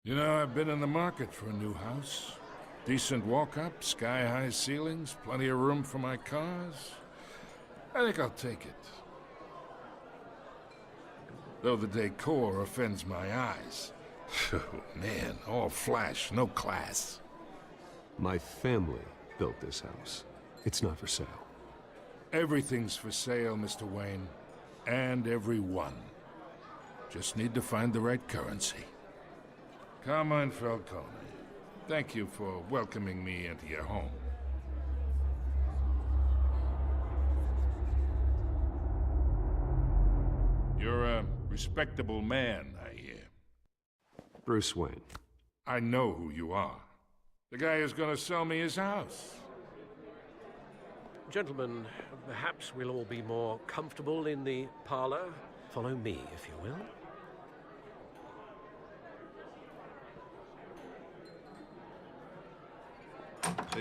You know, I've been in the market for a new house. Decent walk-up, sky-high ceilings, plenty of room for my cars. I think I'll take it. Though the decor offends my eyes. Oh, man, all flash, no class. My family built this house. It's not for sale. Everything's for sale, Mr. Wayne. And everyone. Just need to find the right currency. Carmine Falcone, thank you for welcoming me into your home. You're a respectable man, I hear. Bruce Wayne. I know who you are. The guy who's gonna sell me his house. Gentlemen, perhaps we'll all be more comfortable in the parlor. Follow me, if you will.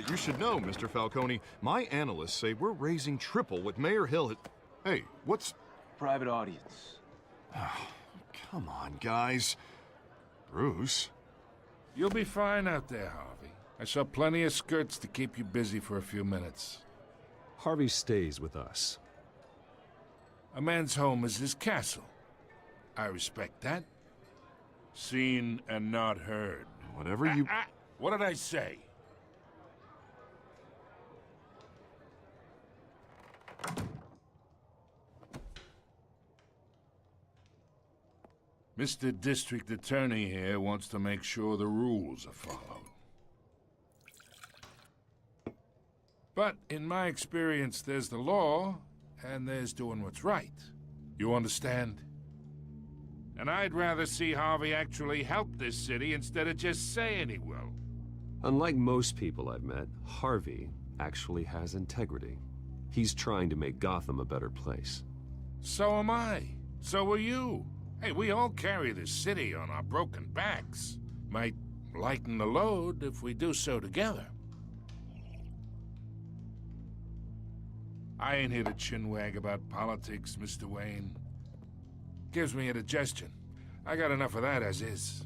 You should know, Mr. Falcone, my analysts say we're raising triple what Mayor Hill had... Hey, what's... Private audience. Come on, guys. Bruce? You'll be fine out there, Harvey. I saw plenty of skirts to keep you busy for a few minutes. Harvey stays with us. A man's home is his castle. I respect that. Seen and not heard. Whatever you... What did I say? Mr. District Attorney here wants to make sure the rules are followed. But in my experience, there's the law, and there's doing what's right. You understand? And I'd rather see Harvey actually help this city instead of just saying he will. Unlike most people I've met, Harvey actually has integrity. He's trying to make Gotham a better place. So am I. So are you. Hey, we all carry this city on our broken backs. Might lighten the load if we do so together. I ain't here to chinwag about politics, Mr. Wayne. Gives me indigestion. I got enough of that as is.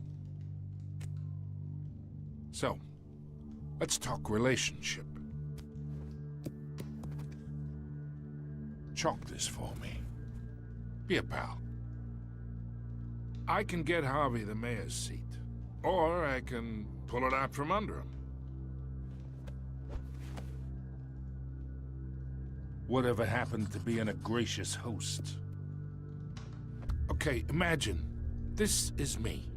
So, let's talk relationship. Chalk this for me. Be a pal. I can get Harvey the mayor's seat, or I can pull it out from under him. Whatever happened to being a gracious host? Okay, imagine, this is me.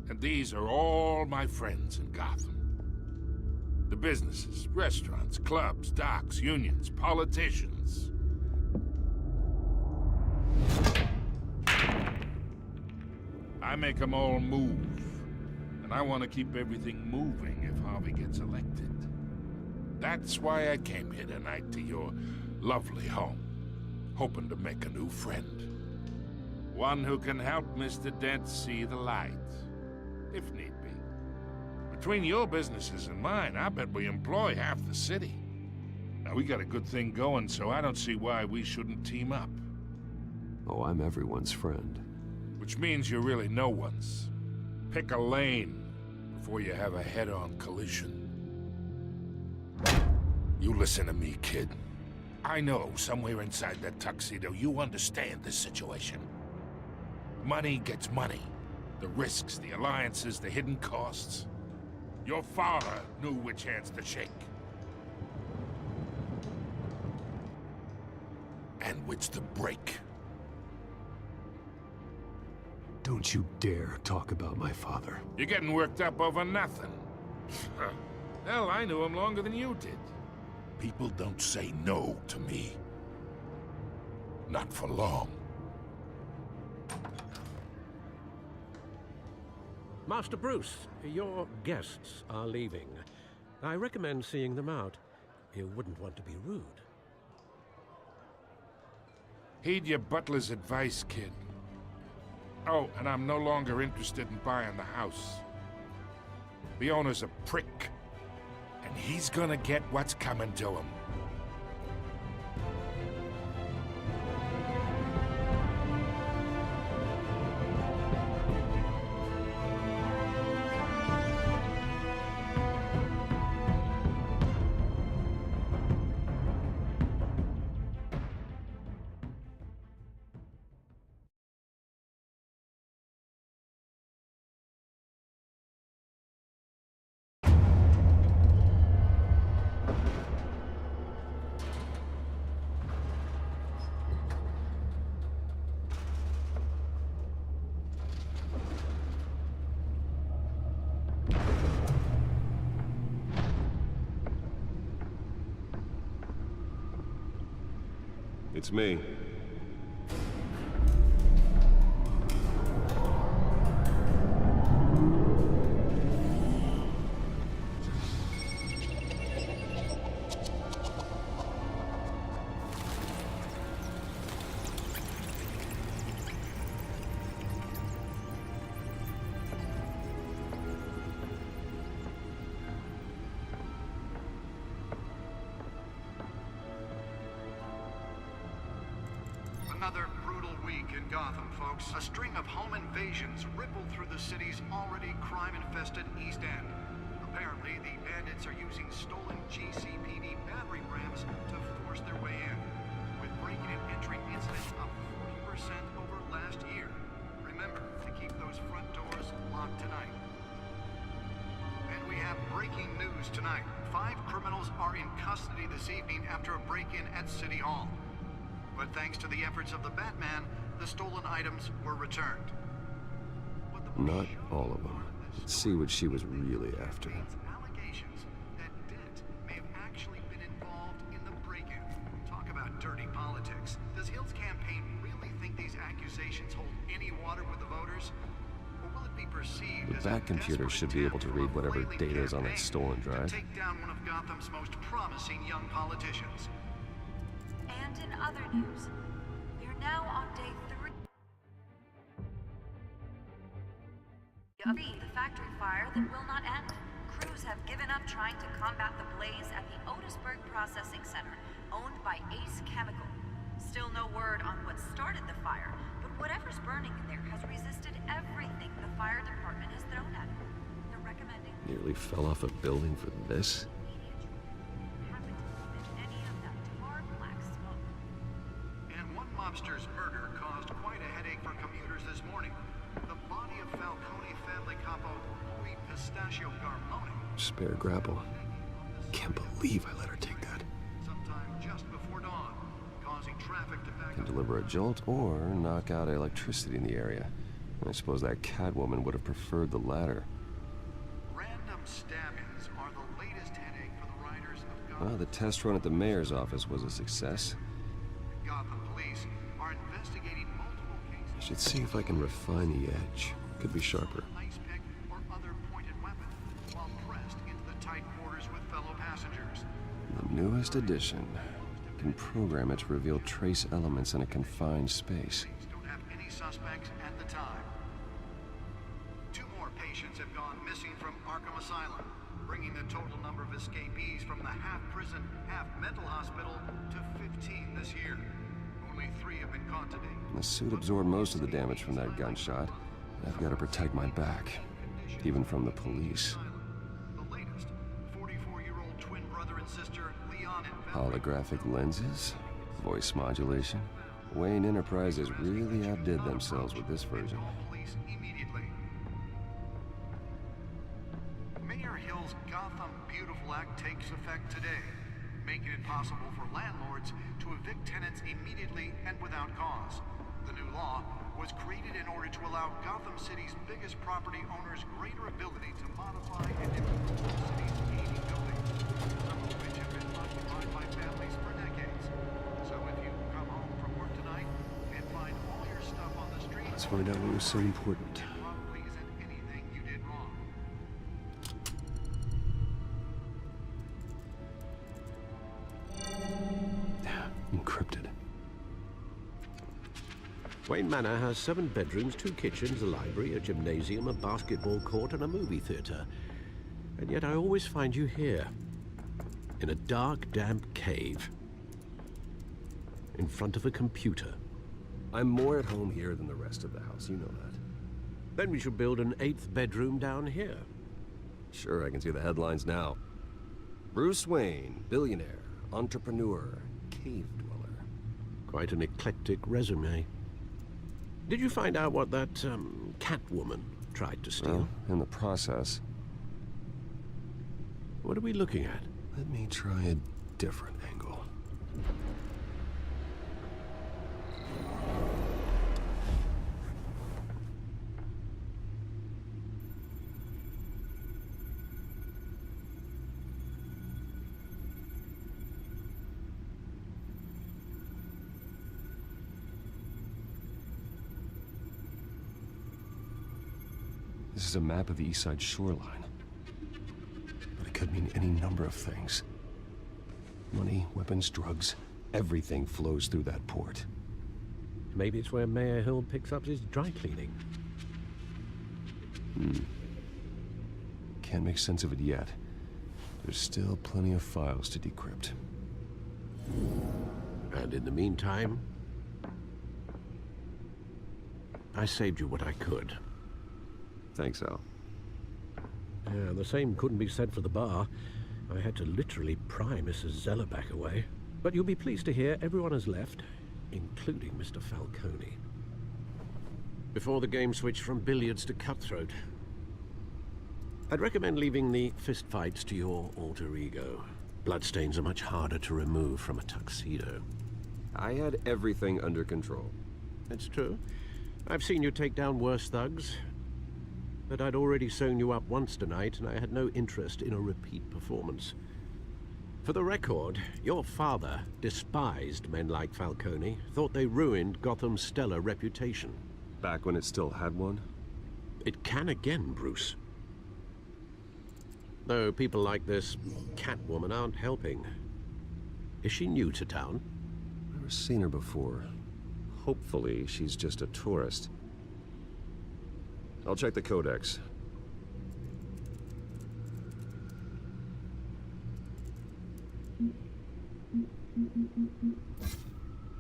And these are all my friends in Gotham. The businesses, restaurants, clubs, docks, unions, politicians. I make them all move. And I want to keep everything moving if Harvey gets elected. That's why I came here tonight to your lovely home, hoping to make a new friend. One who can help Mr. Dent see the light, if need be. Between your businesses and mine, I bet we employ half the city. Now, we got a good thing going, so I don't see why we shouldn't team up. Oh, I'm everyone's friend. Which means you're really no one's. Pick a lane before you have a head-on collision. You listen to me, kid. I know somewhere inside that tuxedo you understand this situation. Money gets money. The risks, the alliances, the hidden costs. Your father knew which hands to shake. And which to break. Don't you dare talk about my father. You're getting worked up over nothing. Hell, I knew him longer than you did. People don't say no to me. Not for long. Master Bruce, your guests are leaving. I recommend seeing them out. You wouldn't want to be rude. Heed your butler's advice, kid. Oh, and I'm no longer interested in buying the house. The owner's a prick. And he's gonna get what's coming to him. It's me. Another brutal week in Gotham, folks. A string of home invasions rippled through the city's already crime-infested East End. Apparently, the bandits are using stolen GCPD battering rams to force their way in, with breaking and entering incidents up 40% over last year. Remember to keep those front doors locked tonight. And we have breaking news tonight. 5 criminals are in custody this evening after a break-in at City Hall. But thanks to the efforts of the Batman, the stolen items were returned. Not all of them. Let's see what she was really after. Allegations that Dent may have actually been involved in the break-in. Talk about dirty politics. Does Hill's campaign really think these accusations hold any water with the voters? Or will it be perceived as That computer should be able to read whatever data is on that stolen drive. to take down one of Gotham's most promising young politicians? And in other news, we're now on day 3 of the factory fire that will not end. Crews have given up trying to combat the blaze at the Otisburg Processing Center, owned by Ace Chemical. Still no word on what started the fire, but whatever's burning in there has resisted everything the fire department has thrown at it. They're recommending Nearly fell off a building for this? Mobster's murder caused quite a headache for commuters this morning. The body of Falcone family capo Louis Pistachio Garmone. Spare grapple. Can't believe I let her take that. Sometime just before dawn, causing traffic to back Can up. deliver a jolt or knock out electricity in the area. I suppose that Catwoman would have preferred the latter. Random stabbings are the latest headache for the riders of Gotham. Well, the test run at the mayor's office was a success. Gotham police are investigating multiple cases. I should see if I can refine the edge. Could be sharper. Ice pick or other pointed weapon, while pressed into the tight quarters with fellow passengers. The newest addition can program it to reveal trace elements in a confined space. Police don't have any suspects at the time. 2 more patients have gone missing from Arkham Asylum, bringing the total number of escapees from the half-prison, half-mental hospital to 15 this year. Only 3 have been caught today. The suit absorbed most of the damage from that gunshot. I've got to protect my back, even from the police. The latest, 44-year-old twin brother and sister, Leon and Holographic lenses, voice modulation. Wayne Enterprises really outdid themselves with this version. Police immediately. Mayor Hill's Gotham Beautiful Act takes effect today, making it possible for landlords to evict tenants immediately and without cause. The new law was created in order to allow Gotham City's biggest property owners greater ability to modify and improve the city's aging buildings, some of which have been occupied by families for decades. So if you come home from work tonight and find all your stuff on the street, Let's find out what was so important. it probably isn't anything you did wrong. Encrypted. Wayne Manor has 7 bedrooms, 2 kitchens, a library, a gymnasium, a basketball court, and a movie theater. And yet I always find you here, in a dark, damp cave, in front of a computer. I'm more at home here than the rest of the house, you know that. Then we should build an 8th bedroom down here. Sure, I can see the headlines now. Bruce Wayne, billionaire, entrepreneur, cave dweller. Quite an eclectic resume. Did you find out what that, Catwoman tried to steal? Well, in the process. What are we looking at? Let me try a different angle. This is a map of the east side shoreline. But it could mean any number of things. Money, weapons, drugs, everything flows through that port. Maybe it's where Mayor Hill picks up his dry cleaning. Can't make sense of it yet. There's still plenty of files to decrypt. And in the meantime, I saved you what I could. Thanks, Al. Yeah, the same couldn't be said for the bar. I had to literally pry Mrs. Zellerback away. But you'll be pleased to hear everyone has left, including Mr. Falcone. Before the game switched from billiards to cutthroat. I'd recommend leaving the fistfights to your alter ego. Bloodstains are much harder to remove from a tuxedo. I had everything under control. That's true. I've seen you take down worse thugs. But I'd already sewn you up once tonight, and I had no interest in a repeat performance. For the record, your father despised men like Falcone, thought they ruined Gotham's stellar reputation. Back when it still had one? It can again, Bruce. Though people like this Catwoman aren't helping. Is she new to town? Never seen her before. Hopefully, she's just a tourist. I'll check the codex.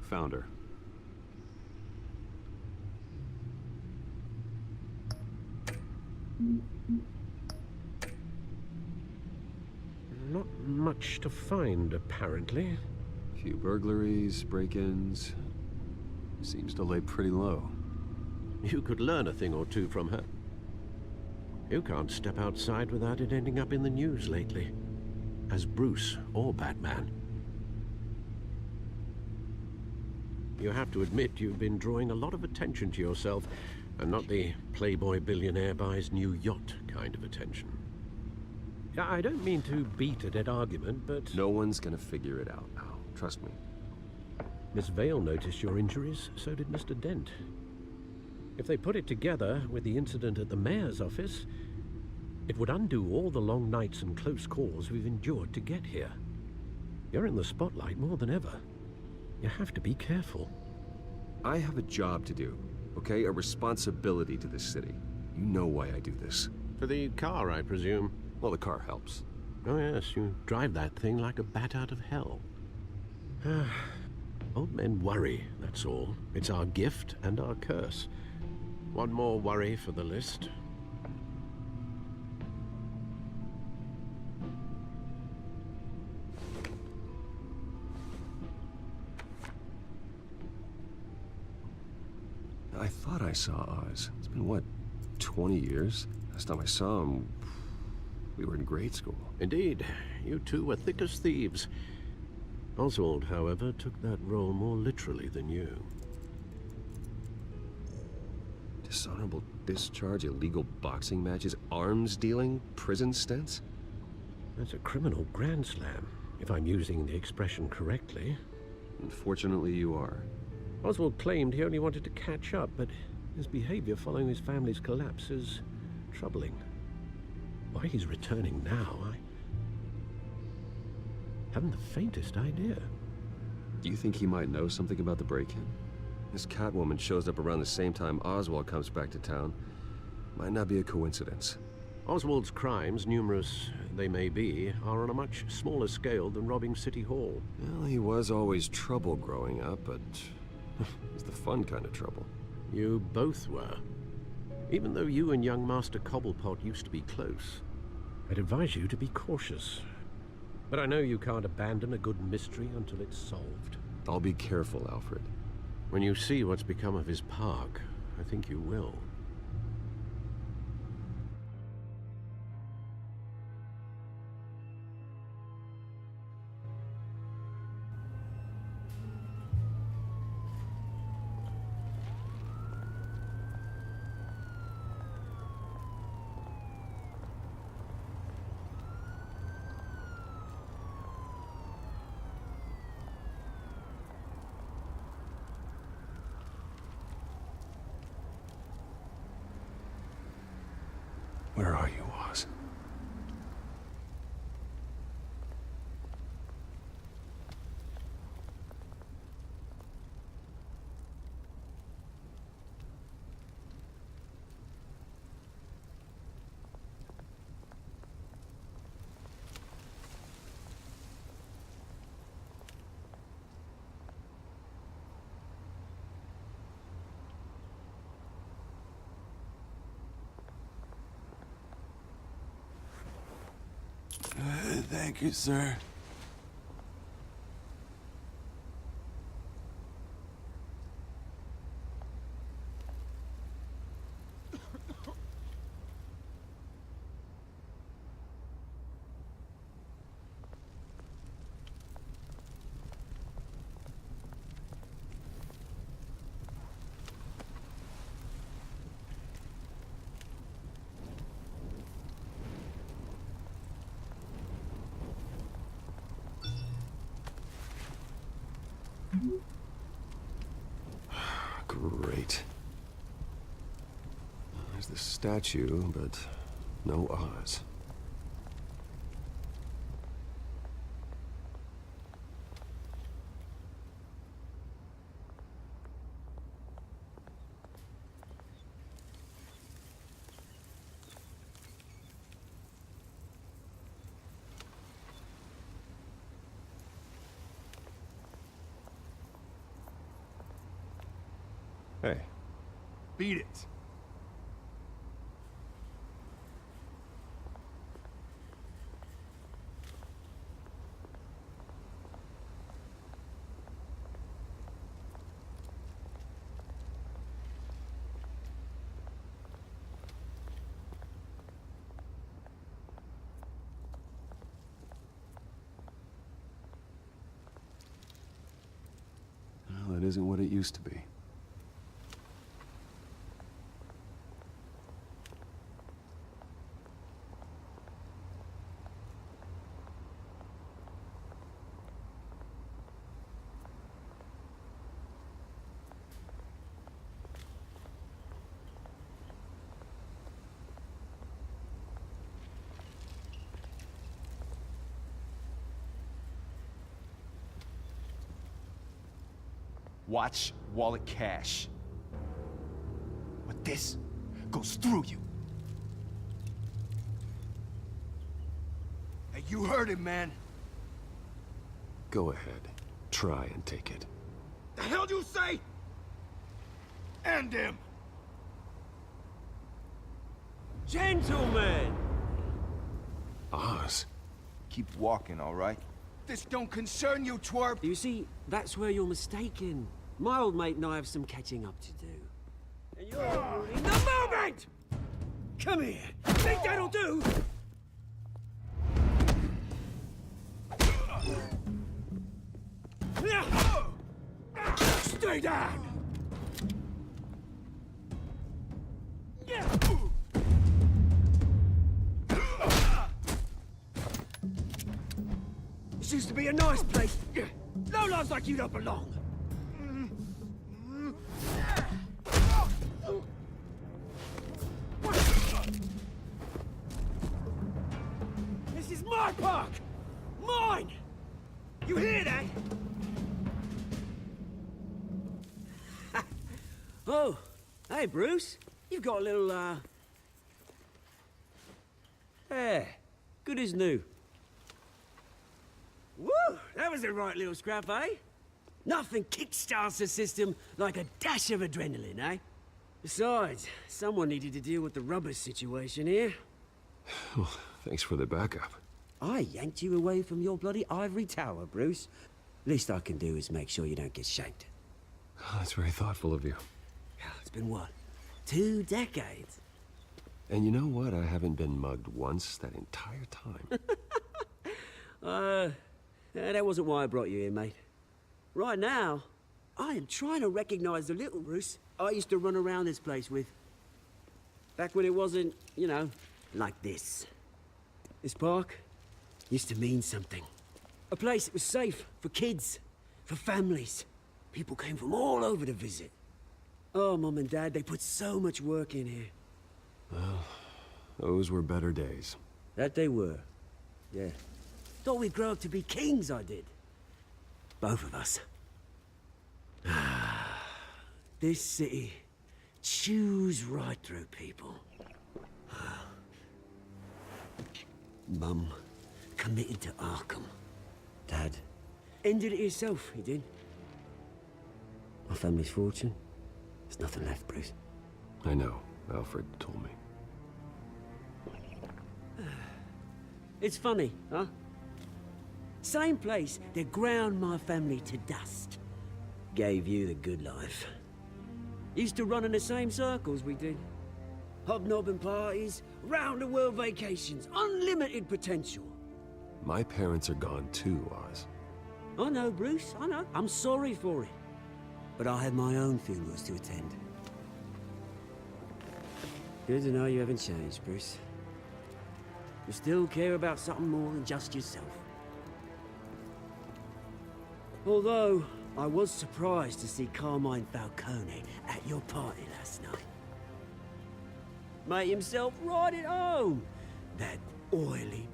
Found her. Not much to find, apparently. Few burglaries, break-ins. Seems to lay pretty low. You could learn a thing or two from her. You can't step outside without it ending up in the news lately. As Bruce or Batman. You have to admit you've been drawing a lot of attention to yourself, and not the playboy billionaire buys new yacht kind of attention. I don't mean to beat a dead argument, but... No one's gonna figure it out now. Trust me. Miss Vale noticed your injuries, so did Mr. Dent. If they put it together with the incident at the mayor's office, it would undo all the long nights and close calls we've endured to get here. You're in the spotlight more than ever. You have to be careful. I have a job to do, okay? A responsibility to this city. You know why I do this. For the car, I presume. Well, the car helps. Oh yes, you drive that thing like a bat out of hell. Old men worry, that's all. It's our gift and our curse. One more worry for the list. I thought I saw Oz. It's been, what, 20 years? Last time I saw him, we were in grade school. Indeed, you two were thick as thieves. Oswald, however, took that role more literally than you. Dishonorable discharge, illegal boxing matches, arms dealing, prison stints? That's a criminal grand slam, if I'm using the expression correctly. Unfortunately, you are. Oswald claimed he only wanted to catch up, but his behavior following his family's collapse is troubling. Why he's returning now, I haven't the faintest idea. Do you think he might know something about the break-in? This Catwoman shows up around the same time Oswald comes back to town. Might not be a coincidence. Oswald's crimes, numerous they may be, are on a much smaller scale than robbing City Hall. Well, he was always trouble growing up, but it's the fun kind of trouble. You both were. Even though you and young Master Cobblepot used to be close, I'd advise you to be cautious. But I know you can't abandon a good mystery until it's solved. I'll be careful, Alfred. When you see what's become of his park, I think you will. Where are you, Oz? Thank you, sir. Great. There's the statue, but no Oz. Hey. Beat it. Well, it isn't what it used to be. Watch wallet cash. But this goes through you. Hey, you heard him, man. Go ahead. Try and take it. The hell do you say? End him. Gentlemen! Oz? Keep walking, all right? This don't concern you, twerp. You see, that's where you're mistaken. My old mate and I have some catching up to do. And you're ruining the moment! Come here. Think that'll do? Stay down! This used to be a nice place. No lives like you don't belong. This is my park! Mine! You hear that? Oh, hey, Bruce. You've got a little, There. Good as new. Woo! That was a right little scrap, eh? Nothing kickstarts the system like a dash of adrenaline, eh? Besides, someone needed to deal with the rubber situation here. Well, thanks for the backup. I yanked you away from your bloody ivory tower, Bruce. Least I can do is make sure you don't get shanked. Oh, that's very thoughtful of you. It's been what? 2 decades? And you know what? I haven't been mugged once that entire time. That wasn't why I brought you here, mate. Right now, I am trying to recognize the little Bruce I used to run around this place with. Back when it wasn't, you know, like this. This park used to mean something. A place that was safe for kids, for families. People came from all over to visit. Oh, Mum and Dad, they put so much work in here. Well, Those were better days. That they were. Yeah. Thought we'd grow up to be kings, I did. Both of us. This city chews right through people. Mum committed to Arkham. Dad ended it himself, he did. My family's fortune. There's nothing left, Bruce. I know. Alfred told me. It's funny, huh? Same place that ground my family to dust. Gave you the good life. Used to run in the same circles we did. Hobnobbing parties, round-the-world vacations, unlimited potential. My parents are gone too, Oz. I know, Bruce, I know. I'm sorry for it. But I have my own funerals to attend. Good to know you haven't changed, Bruce. You still care about something more than just yourself. Although, I was surprised to see Carmine Falcone at your party last night. Made himself right at home. That oily...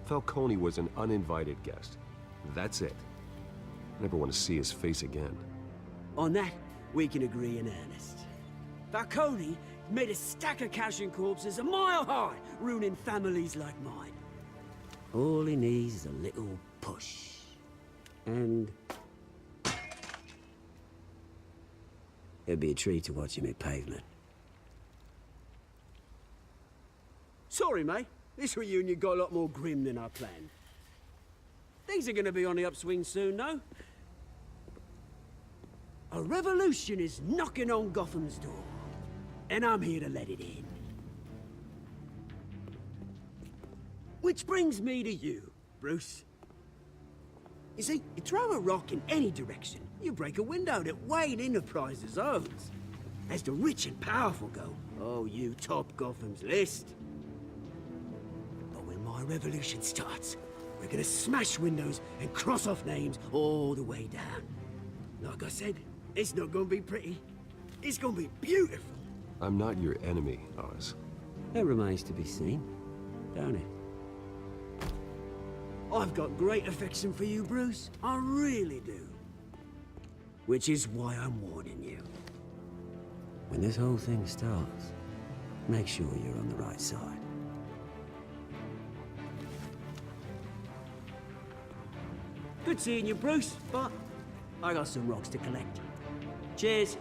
Falcone was an uninvited guest. That's it. Never want to see his face again. On that, we can agree in earnest. Falcone made a stack of cash and corpses a mile high, ruining families like mine. All he needs is a little push. And... it'd be a treat to watch him hit pavement. Sorry, mate. This reunion got a lot more grim than I planned. Things are gonna be on the upswing soon, though. A revolution is knocking on Gotham's door. And I'm here to let it in. Which brings me to you, Bruce. You see, you throw a rock in any direction, you break a window that Wayne Enterprises owns. As the rich and powerful go, oh, you top Gotham's list. But when my revolution starts, we're gonna smash windows and cross off names all the way down. Like I said, it's not gonna be pretty. It's gonna be beautiful. I'm not your enemy, Oz. That remains to be seen, don't it? I've got great affection for you, Bruce. I really do. Which is why I'm warning you. When this whole thing starts, make sure you're on the right side. Good seeing you, Bruce, but I got some rocks to collect. Cheers.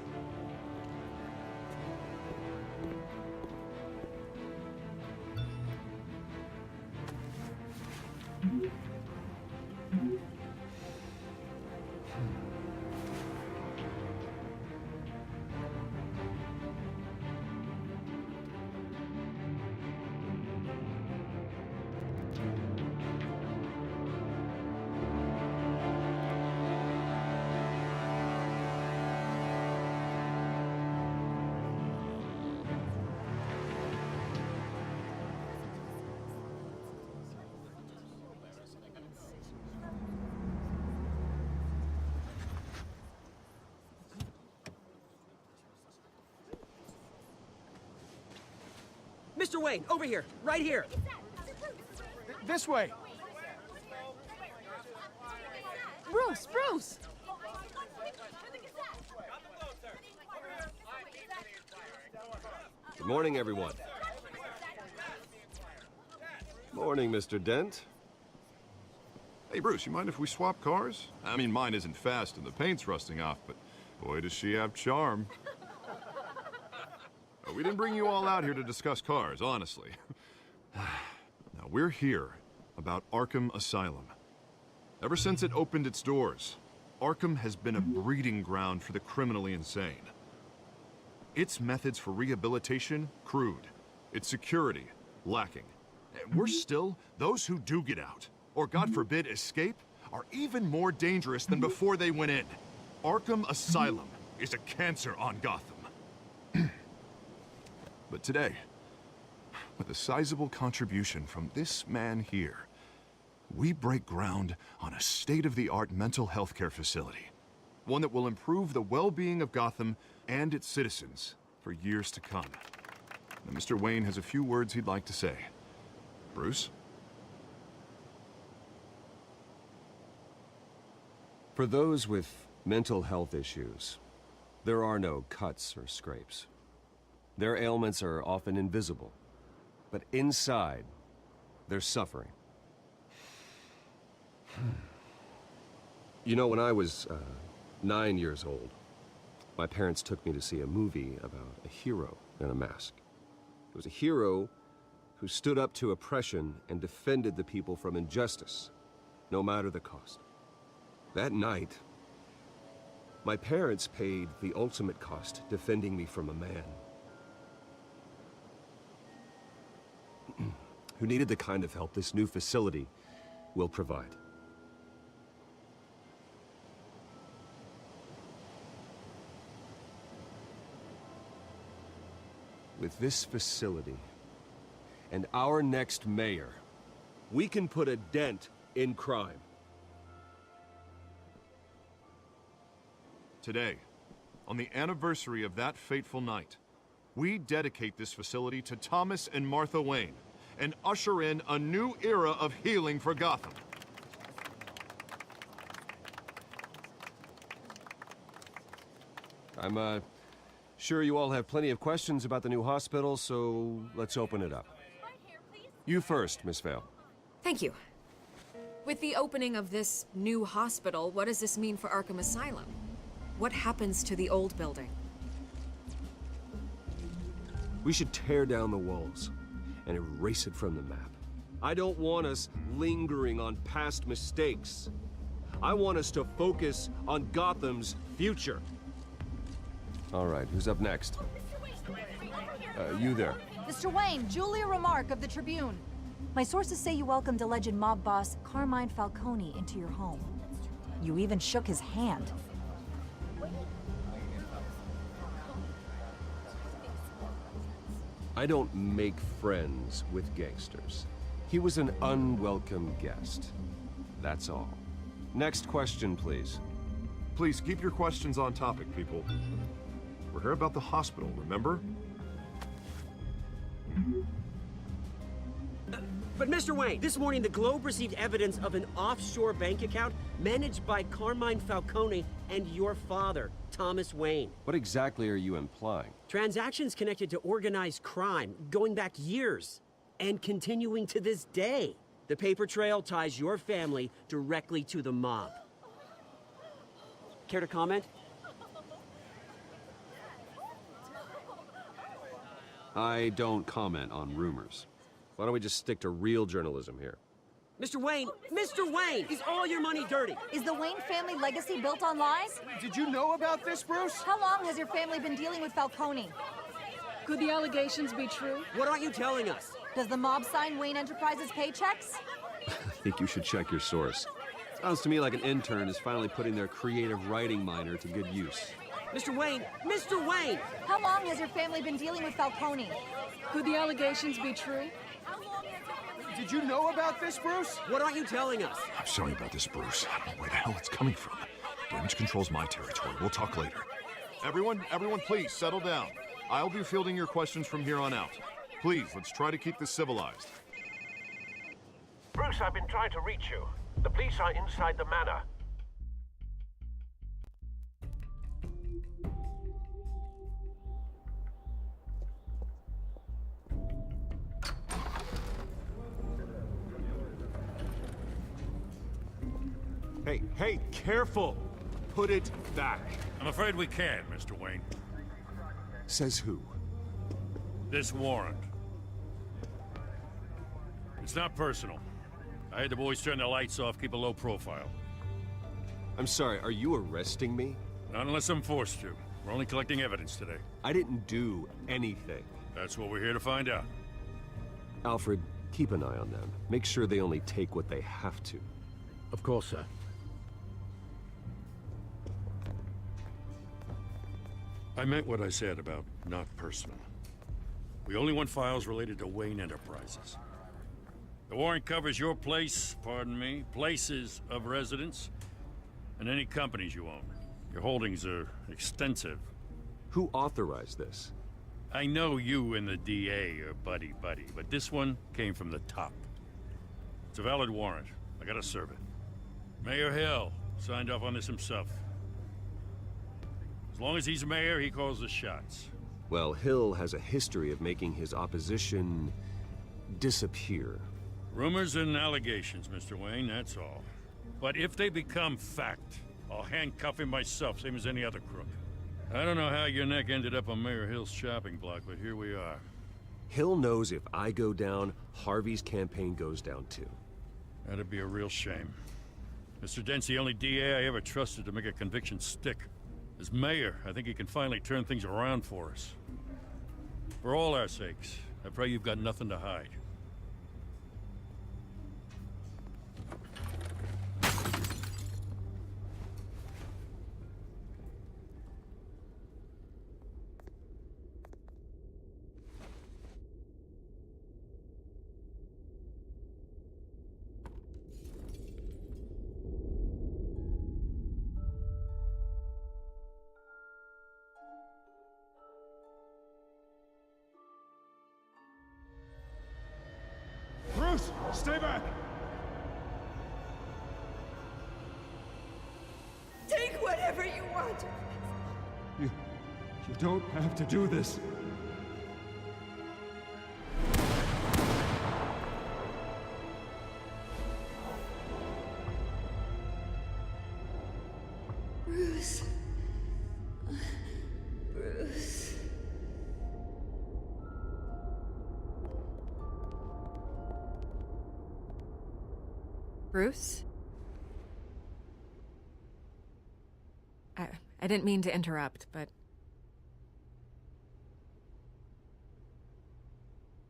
Mr. Wayne, over here, right here. This way. Bruce, Bruce! Good morning, everyone. Morning, Mr. Dent. Hey, Bruce, you mind if we swap cars? I mean, mine isn't fast and the paint's rusting off, but boy, does she have charm. We didn't bring you all out here to discuss cars, honestly. Now, we're here about Arkham Asylum. Ever since it opened its doors, Arkham has been a breeding ground for the criminally insane. Its methods for rehabilitation, crude. Its security, lacking. And worse still, those who do get out, or God forbid, escape, are even more dangerous than before they went in. Arkham Asylum is a cancer on Gotham. But today, with a sizable contribution from this man here, we break ground on a state-of-the-art mental health care facility. One that will improve the well-being of Gotham and its citizens for years to come. Now, Mr. Wayne has a few words he'd like to say. Bruce? For those with mental health issues, there are no cuts or scrapes. Their ailments are often invisible, but inside, they're suffering. You know, when I was 9 years old, my parents took me to see a movie about a hero in a mask. It was a hero who stood up to oppression and defended the people from injustice, no matter the cost. That night, my parents paid the ultimate cost defending me from a man who needed the kind of help this new facility will provide. With this facility and our next mayor, we can put a dent in crime. Today, on the anniversary of that fateful night, we dedicate this facility to Thomas and Martha Wayne and usher in a new era of healing for Gotham. I'm sure you all have plenty of questions about the new hospital, so let's open it up. You first, Miss Vale. Thank you. With the opening of this new hospital, what does this mean for Arkham Asylum? What happens to the old building? We should tear down the walls and erase it from the map. I don't want us lingering on past mistakes. I want us to focus on Gotham's future. All right, who's up next? You there. Mr. Wayne, Julia Remark of the Tribune. My sources say you welcomed alleged mob boss Carmine Falcone into your home. You even shook his hand. I don't make friends with gangsters. He was an unwelcome guest. That's all. Next question, please. Please keep your questions on topic, people. We're here about the hospital, remember? But Mr. Wayne, this morning the Globe received evidence of an offshore bank account managed by Carmine Falcone and your father, Thomas Wayne. What exactly are you implying? Transactions connected to organized crime, going back years, and continuing to this day. The paper trail ties your family directly to the mob. Care to comment? I don't comment on rumors. Why don't we just stick to real journalism here? Mr. Wayne! Mr. Wayne! Is all your money dirty? Is the Wayne family legacy built on lies? Did you know about this, Bruce? How long has your family been dealing with Falcone? Could the allegations be true? What aren't you telling us? Does the mob sign Wayne Enterprises paychecks? I think you should check your source. Sounds to me like an intern is finally putting their creative writing minor to good use. Mr. Wayne! Mr. Wayne! How long has your family been dealing with Falcone? Could the allegations be true? Did you know about this, Bruce? What aren't you telling us? I'm sorry about this, Bruce. I don't know where the hell it's coming from. Damage control's my territory. We'll talk later. Everyone, please, settle down. I'll be fielding your questions from here on out. Please, let's try to keep this civilized. Bruce, I've been trying to reach you. The police are inside the manor. Hey, careful! Put it back. I'm afraid we can't, Mr. Wayne. Says who? This warrant. It's not personal. I had the boys turn the lights off, keep a low profile. I'm sorry, are you arresting me? Not unless I'm forced to. We're only collecting evidence today. I didn't do anything. That's what we're here to find out. Alfred, keep an eye on them. Make sure they only take what they have to. Of course, sir. I meant what I said about not personal. We only want files related to Wayne Enterprises. The warrant covers your place, pardon me, places of residence, and any companies you own. Your holdings are extensive. Who authorized this? I know you and the DA are buddy-buddy, but this one came from the top. It's a valid warrant. I gotta serve it. Mayor Hill signed off on this himself. As long as he's mayor, he calls the shots. Well, Hill has a history of making his opposition disappear. Rumors and allegations, Mr. Wayne, that's all. But if they become fact, I'll handcuff him myself, same as any other crook. I don't know how your neck ended up on Mayor Hill's chopping block, but here we are. Hill knows if I go down, Harvey's campaign goes down too. That'd be a real shame. Mr. Dent's the only DA I ever trusted to make a conviction stick. As mayor, I think he can finally turn things around for us. For all our sakes, I pray you've got nothing to hide. Bruce, stay back! Take whatever you want. You don't have to do this. Bruce. Bruce. Bruce? I didn't mean to interrupt, but...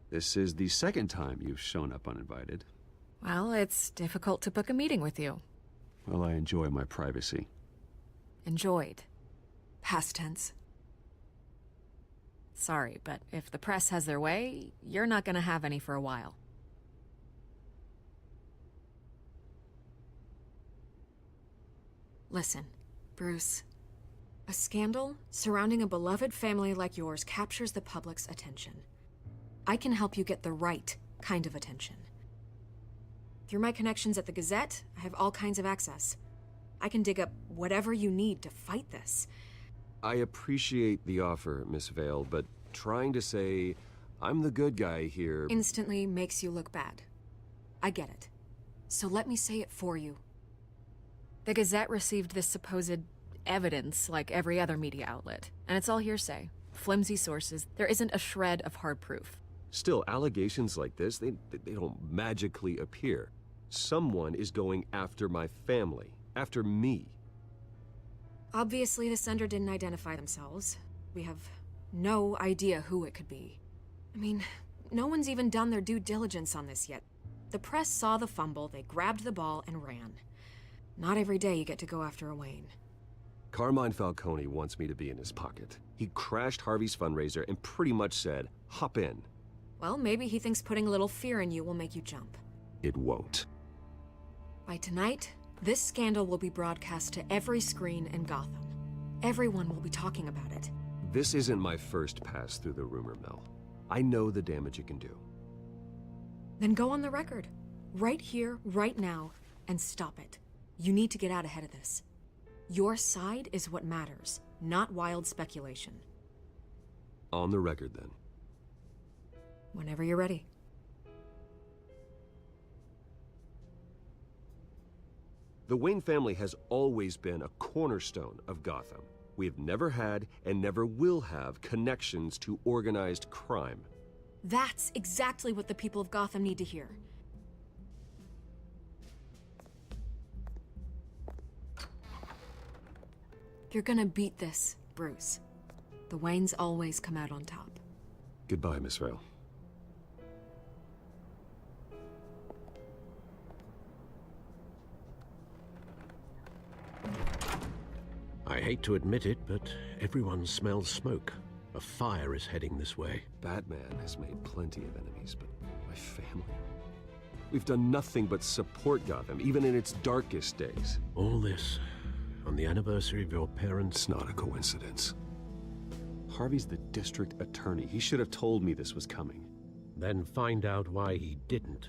This is the second time you've shown up uninvited. Well, it's difficult to book a meeting with you. Well, I enjoy my privacy. Enjoyed. Past tense. Sorry, but if the press has their way, you're not gonna have any for a while. Listen, Bruce. A scandal surrounding a beloved family like yours captures the public's attention. I can help you get the right kind of attention. Through my connections at the Gazette, I have all kinds of access. I can dig up whatever you need to fight this. I appreciate the offer, Miss Vale, but trying to say I'm the good guy here... instantly makes you look bad. I get it. So let me say it for you. The Gazette received this supposed evidence like every other media outlet, and it's all hearsay. Flimsy sources. There isn't a shred of hard proof. Still, allegations like this, they don't magically appear. Someone is going after my family, after me. Obviously, the sender didn't identify themselves. We have no idea who it could be. I mean, no one's even done their due diligence on this yet. The press saw the fumble, they grabbed the ball and ran. Not every day you get to go after a Wayne. Carmine Falcone wants me to be in his pocket. He crashed Harvey's fundraiser and pretty much said, hop in. Well, maybe he thinks putting a little fear in you will make you jump. It won't. By tonight, this scandal will be broadcast to every screen in Gotham. Everyone will be talking about it. This isn't my first pass through the rumor mill. I know the damage it can do. Then go on the record. Right here, right now, and stop it. You need to get out ahead of this. Your side is what matters, not wild speculation. On the record, then. Whenever you're ready. The Wayne family has always been a cornerstone of Gotham. We have never had and never will have connections to organized crime. That's exactly what the people of Gotham need to hear. You're gonna beat this, Bruce. The Waynes always come out on top. Goodbye, Miss Vale. I hate to admit it, but everyone smells smoke. A fire is heading this way. Batman has made plenty of enemies, but my family? We've done nothing but support Gotham, even in its darkest days. All this on the anniversary of your parents'... It's not a coincidence. Harvey's the district attorney. He should have told me this was coming. Then find out why he didn't.